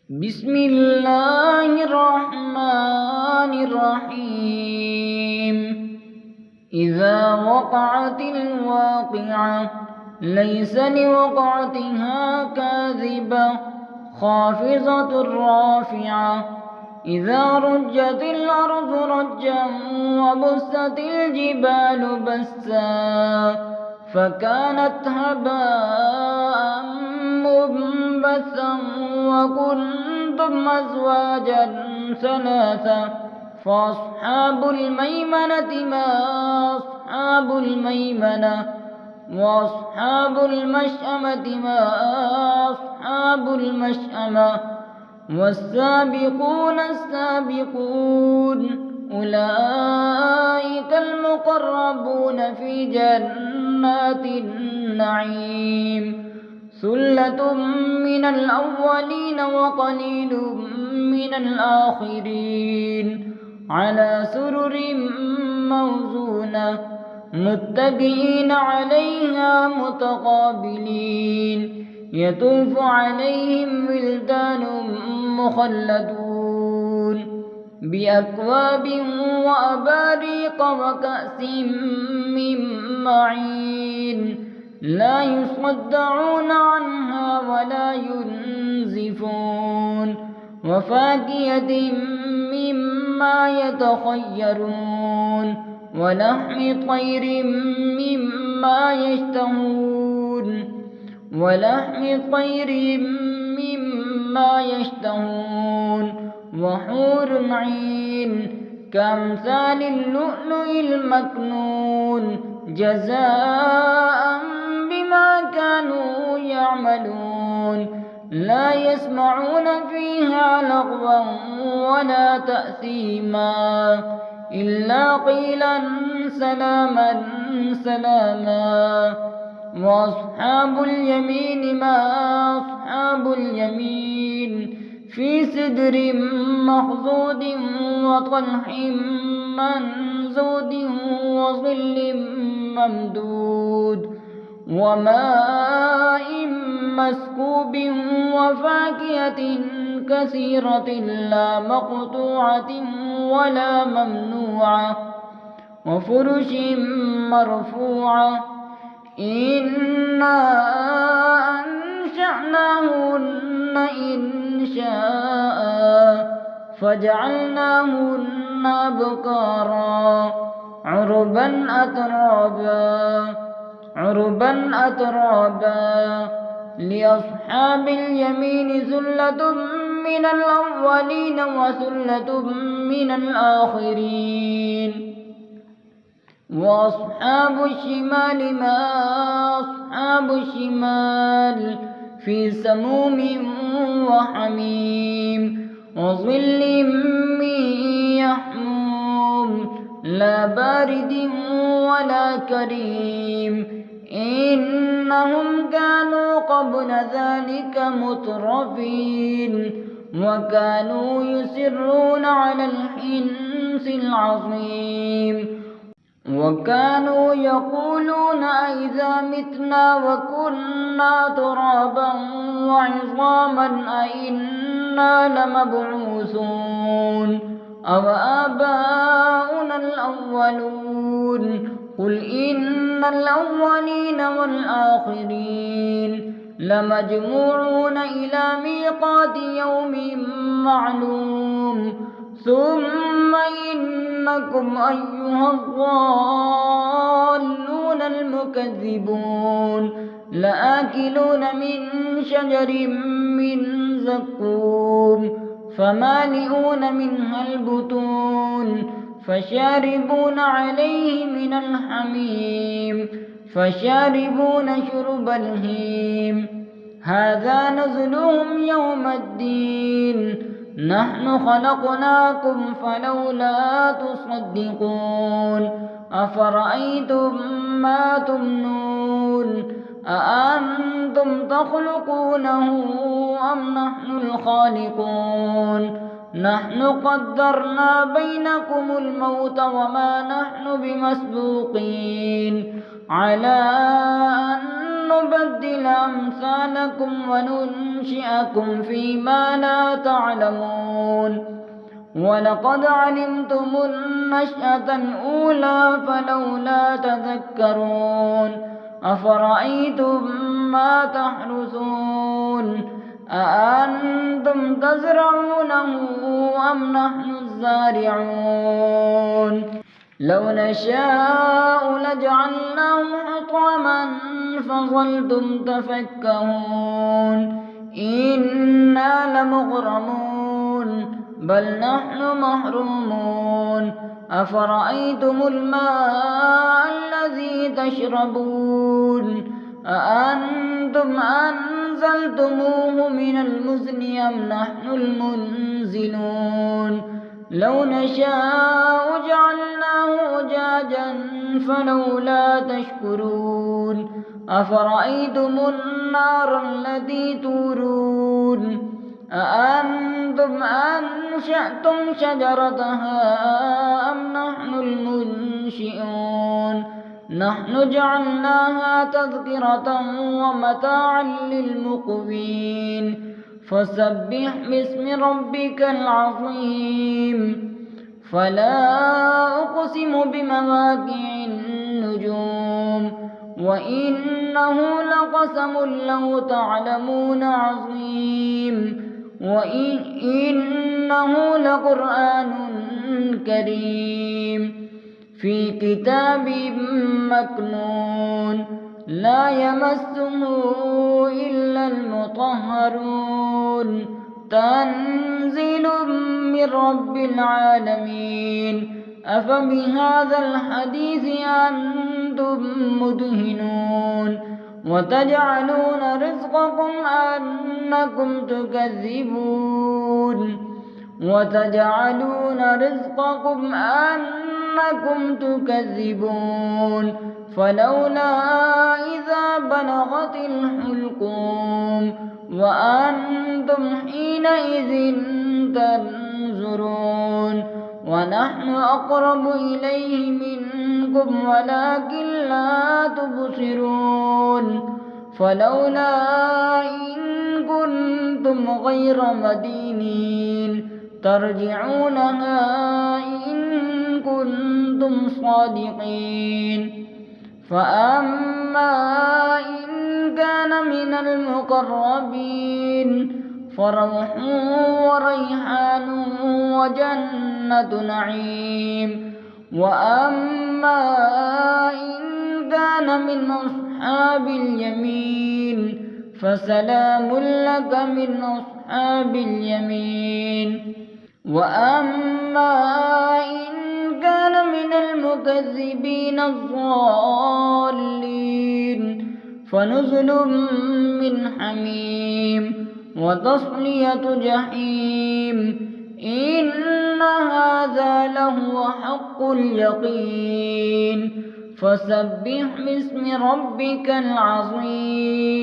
بسم الله الرحمن الرحيم. إذا وقعت الواقعة ليس لوقعتها كاذبة خافضة رافعة. إذا رجت الأرض رجا وبست الجبال بسا فكانت هباء منبثا وكنتم أزواجا ثلاثا فأصحاب الميمنة ما أصحاب الميمنة وأصحاب المشأمة ما أصحاب المشأمة والسابقون السابقون أولئك المقربون في جنات النعيم. ثلة من الأولين وقليل من الآخرين على سرر موزونة متكئين عليها متقابلين يطوف عليهم ولدان مخلدون بأكواب وأباريق وكأس من معين لا يصدعون عنها ولا ينزفون وفاكهة مما يتخيرون ولحم طير مما يشتهون وحور عين كأمثال اللؤلؤ المكنون جزاء بما كانوا يعملون. لا يسمعون فيها لغوا ولا تأثيما إلا قيلا سلاما سلاما. وأصحاب اليمين ما أصحاب اليمين في سدر مخضود وطلح منضود وظل ممدود وماء مسكوب وفاكهة كثيرة لا مقطوعة ولا ممنوعة وفرش مرفوعة. إنا أنشأناهن إنشاء فجعلناهن أبكارا عربا أترابا لأصحاب اليمين ثلة من الأولين وثلة من الآخرين. وأصحاب الشمال ما أصحاب الشمال في سموم وحميم وظل من يحموم لا بارد ولا كريم إنهم كانوا قبل ذلك مترفين وكانوا يصرون على الحنث العظيم وكانوا يقولون أئذا متنا وكنا ترابا وعظاما أئنا لمبعوثون أو آباؤنا الأولون. قل إن الأولين والآخرين لمجموعون إلى ميقات يوم معلوم ثم إنكم أيها الضالون المكذبون لآكلون من شجر من زقوم فمالئون منها البطون فشاربون عليه من الحميم فشاربون شرب الهيم. هذا نزلهم يوم الدين نحن خلقناكم فلولا تصدقون. أفرأيتم ما تمنون أأنتم تخلقونه أم نحن الخالقون؟ نحن قدرنا بينكم الموت وما نحن بمسبوقين على أن نبدل أمثالكم وننشئكم فيما لا تعلمون ولقد علمتم النشأة الأولى فلولا تذكرون أفرأيتم ما تحرثون أأنتم تزرعونه أم نحن الزارعون لو نشاء لجعلناه حطاما فظلتم تفكهون إنا لمغرمون بل نحن محرومون أفرأيتم الماء الذي تشربون أأنتم أنزلتموه من المزن أم نحن المنزلون لو نشاء جعلناه أجاجا فلولا تشكرون أفرأيتم النار التي تورون أأنتم أنشأتم شجرتها أم نحن المنشئون نحن جعلناها تذكرة ومتاعا للمقوين فسبح باسم ربك العظيم فلا أقسم بمواقع النجوم وإنه لقسم لو تعلمون عظيم وإنه لقرآن كريم في كتاب مكنون لا يمسه إلا المطهرون تنزيل من رب العالمين أفبهذا الحديث أنتم مدهنون وتجعلون رزقكم أنكم تكذبون فلولا إذا بلغت الحلقوم وأنتم حينئذ تنظرون ونحن أقرب إليه منكم ولكن لا تبصرون فلولا إن كنتم غير مدينين ترجعونها إن كنتم صادقين فأما إن كان من المقربين فروح وريحان وجنة نعيم وأما إن كان من أصحاب اليمين فسلام لك من أصحاب اليمين وأما إن كان من المكذبين الضالين فنزل من حميم وتصلية جحيم إن هذا لهو حق اليقين فسبح باسم ربك العظيم